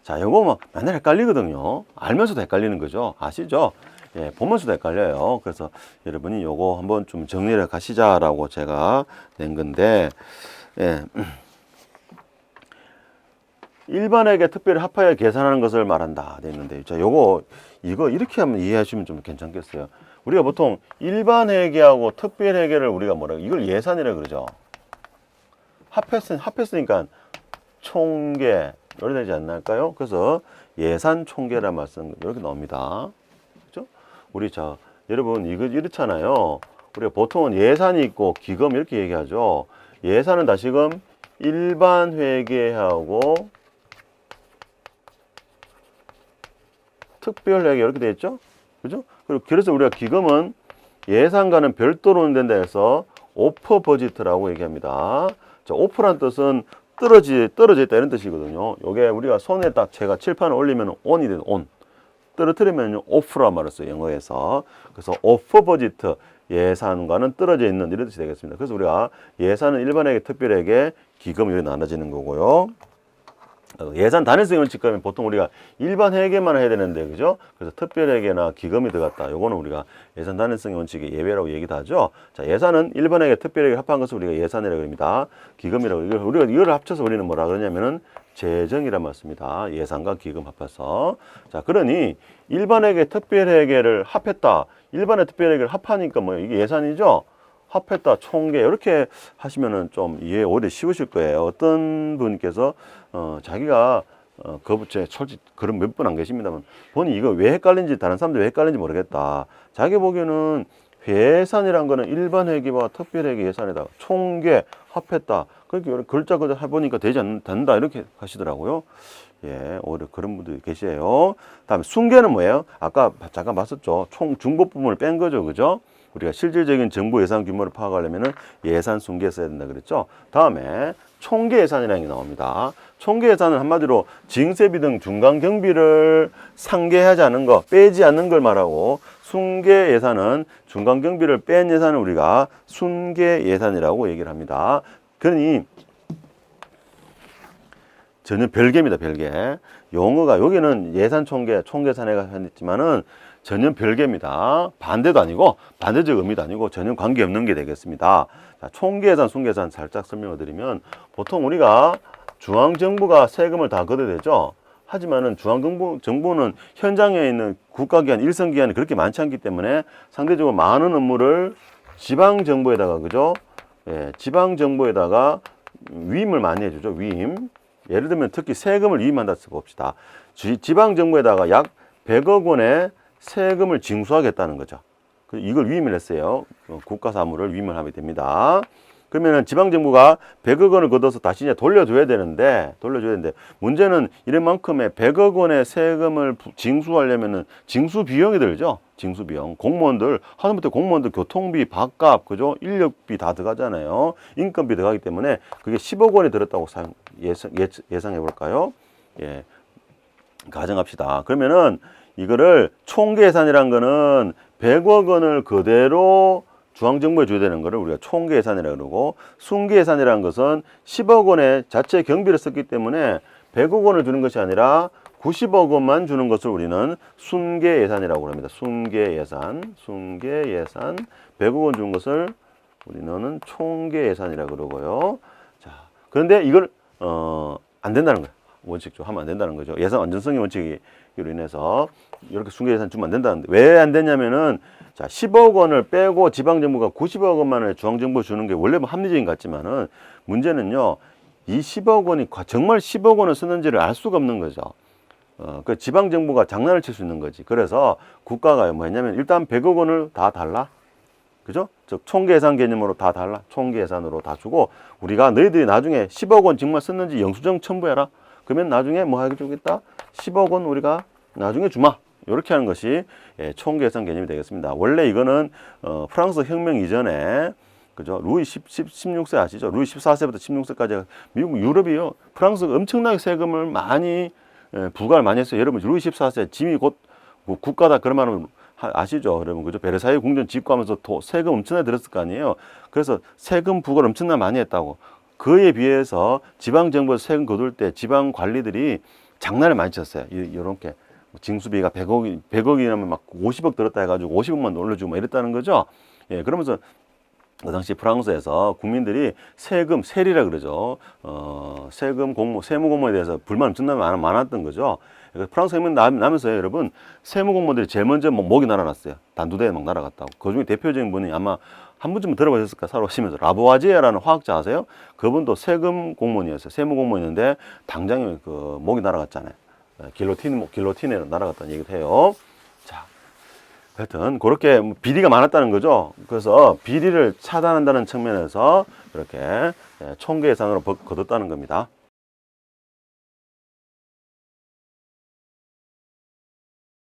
자, 요거 뭐 맨날 헷갈리거든요. 알면서도 헷갈리는 거죠. 아시죠? 예, 보면서도 헷갈려요. 그래서 여러분이 요거 한번 좀 정리를 가시자라고 제가 낸 건데, 예. 일반에게 특별히 합하여 계산하는 것을 말한다 돼 있는데, 자, 이거 이렇게 하면 이해하시면 좀 괜찮겠어요. 우리가 보통 일반 회계하고 특별 회계를 우리가 뭐라 이걸 예산이라 그러죠. 합했으니까 총계 이렇게 되지 않을까요? 그래서 예산 총계란 말씀 이렇게 나옵니다. 그렇죠? 우리 자 여러분 이거 이렇잖아요. 우리가 보통은 예산이 있고 기금 이렇게 얘기하죠. 예산은 다시금 일반 회계하고 특별 회계 이렇게 되어 있죠. 그죠? 그리고 그래서 우리가 기금은 예산과는 별도로 된다 해서 오퍼 버지트라고 얘기합니다. 자, 오프란 뜻은 떨어져 있다 이런 뜻이거든요. 요게 우리가 손에 딱 제가 칠판을 올리면 온이 되는 온. 떨어뜨리면 오프란 말을 써요, 영어에서. 그래서 오퍼 버지트, 예산과는 떨어져 있는 이런 뜻이 되겠습니다. 그래서 우리가 예산은 일반회계, 특별회계, 기금 이렇게 나눠지는 거고요. 예산 단일성 원칙 가면 보통 우리가 일반 회계만 해야 되는데, 그죠? 그래서 특별회계나 기금이 들어갔다. 요거는 우리가 예산 단일성 원칙의 예외라고 얘기도 하죠. 자, 예산은 일반 회계, 특별회계 합한 것을 우리가 예산이라고 합니다. 기금이라고, 우리가 이걸 합쳐서 우리는 뭐라 그러냐면은 재정이란 말씀입니다. 예산과 기금 합해서. 자, 그러니 일반 회계, 특별회계를 합했다. 일반회, 특별회계를 합하니까 뭐 이게 예산이죠? 합했다, 총계 이렇게 하시면은 좀 이해 오히려 쉬우실 거예요. 어떤 분께서 자기가 그제 솔직히 그런 몇 분 안 계십니다만 본인이 이거 왜 헷갈린지 다른 사람들 왜 헷갈린지 모르겠다. 자기 보기에는 예산이란 거는 일반 회계와 특별 회계 예산에다가 총계 합했다. 그렇게 글자 그대로 해보니까 되지 않는다 이렇게 하시더라고요. 예, 오히려 그런 분들이 계세요. 다음에 순계는 뭐예요? 아까 잠깐 봤었죠. 총 중복 부분을 뺀 거죠, 그죠? 우리가 실질적인 정부 예산 규모를 파악하려면 예산 순계 써야 된다 그랬죠. 다음에 총계 예산이라는 게 나옵니다. 총계 예산은 한마디로 징세비 등 중간 경비를 상계하지 않은 거, 빼지 않는 걸 말하고, 순계 예산은 중간 경비를 뺀 예산을 우리가 순계 예산이라고 얘기를 합니다. 그러니 전혀 별개입니다, 별개. 용어가 여기는 예산 총계, 총계산회가 했지만은 전혀 별개입니다. 반대도 아니고 반대적 의미도 아니고 전혀 관계없는 게 되겠습니다. 자, 총계예산, 순계예산 살짝 설명을 드리면 보통 우리가 중앙정부가 세금을 다 걷어야 되죠. 하지만은 중앙정부는 현장에 있는 국가기관, 일선기관이 그렇게 많지 않기 때문에 상대적으로 많은 업무를 지방정부에다가, 그죠? 예, 지방정부에다가 위임을 많이 해주죠. 위임. 예를 들면 특히 세금을 위임한다 봅시다. 지방정부에다가 약 100억 원의 세금을 징수하겠다는 거죠. 이걸 위임을 했어요. 국가 사무를 위임을 하게 됩니다. 그러면은 지방정부가 100억 원을 걷어서 다시 이제 돌려줘야 되는데 문제는 이런 만큼의 100억 원의 세금을 징수하려면은 징수 비용이 들죠. 징수 비용. 공무원들 하다못해 공무원들 교통비, 밥값, 그죠? 인력비 다 들어가잖아요. 인건비 들어가기 때문에 그게 10억 원이 들었다고 예상해 볼까요? 예. 가정합시다. 그러면은 이거를 총계 예산이란 거는 100억 원을 그대로 중앙정부에 줘야 되는 거를 우리가 총계 예산이라고 그러고, 순계 예산이라는 것은 10억 원의 자체 경비를 썼기 때문에 100억 원을 주는 것이 아니라 90억 원만 주는 것을 우리는 순계 예산이라고 합니다. 순계 예산, 100억 원 준 것을 우리는 총계 예산이라고 그러고요. 자, 그런데 이걸 안 된다는 거예요. 원칙적으로 하면 안 된다는 거죠. 예산 안전성의 원칙으로 인해서 이렇게 순계 예산 주면 안 된다는데, 왜 안 되냐면은, 자, 10억 원을 빼고 지방정부가 90억 원만을 중앙정부 주는 게 원래 뭐 합리적인 것 같지만은, 문제는요, 이 10억 원이 정말 10억 원을 쓰는지를 알 수가 없는 거죠. 그 지방정부가 장난을 칠 수 있는 거지. 그래서 국가가 뭐 했냐면, 일단 100억 원을 다 달라. 그죠? 즉, 총계 예산 개념으로 다 달라. 총계 예산으로 다 주고, 우리가 너희들이 나중에 10억 원 정말 썼는지 영수증 첨부해라. 그러면 나중에 뭐 해주겠다? 10억 원 우리가 나중에 주마. 이렇게 하는 것이 총계 예산 개념이 되겠습니다. 원래 이거는 프랑스 혁명 이전에, 그죠? 루이 16세 아시죠? 루이 14세부터 16세까지 미국, 유럽이요. 프랑스가 엄청나게 세금을 많이 부과를 많이 했어요. 여러분, 루이 14세 짐이 곧 국가다 그런 말은 아시죠? 여러분, 그죠? 베르사유 궁전 짓고 하면서 세금 엄청나게 들었을 거 아니에요. 그래서 세금 부과를 엄청나게 많이 했다고. 그에 비해서 지방정부에서 세금 거둘 때 지방 관리들이 장난을 많이 쳤어요. 이렇게 징수비가 100억이라면 막 50억 들었다 해가지고 50억만 올려주고 막 이랬다는 거죠. 예, 그러면서 그 당시 프랑스에서 국민들이 세리라 그러죠. 세무 공무원에 대해서 불만 엄청나게 많았던 거죠. 프랑스 혁명 나면서요, 여러분, 세무 공무원들이 제일 먼저 목이 날아갔어요. 단두대에 막 날아갔다고. 그 중에 대표적인 분이 아마 한 분쯤 들어보셨을까, 살아오시면서. 라보아지에라는 화학자 아세요? 그분도 세금 공무원이었어요. 세무 공무원이었는데, 당장에 그 목이 날아갔잖아요. 길로틴에 날아갔다는 얘기도 해요. 자, 하여튼, 그렇게 비리가 많았다는 거죠. 그래서 비리를 차단한다는 측면에서 이렇게 총계 예산으로 거뒀다는 겁니다.